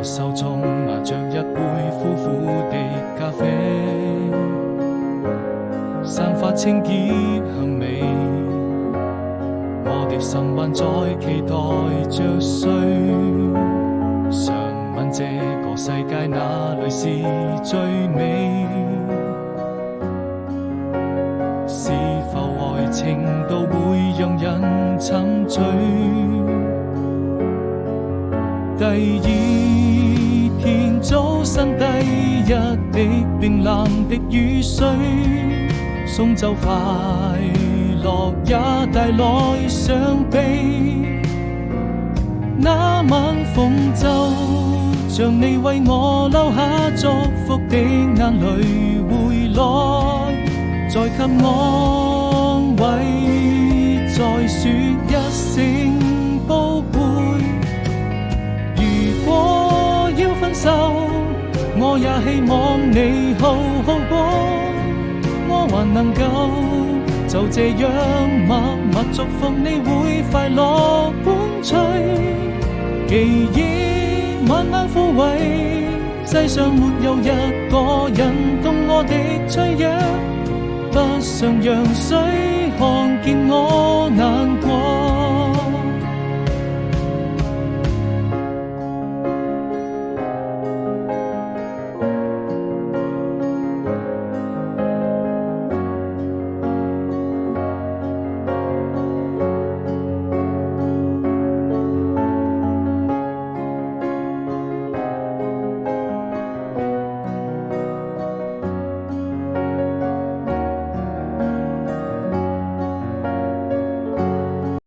手中拿着一杯苦苦的咖啡，散發清潔香味。我的心還在期待着誰，想問這個世界哪裏是最美？是否愛情都會讓人沉醉？第二天早晨，第一滴冰冷的雨水，送走快樂也帶來傷悲。那晚風就像你為我留下祝福的眼淚回來，再給安慰，再說一聲寶貝。如果要分手，我也希望你好好過，我還能夠就這樣默默祝福你會快樂伴隨。記憶慢慢枯萎，世上沒有一個人懂我的脆弱，不想讓誰看見我難過。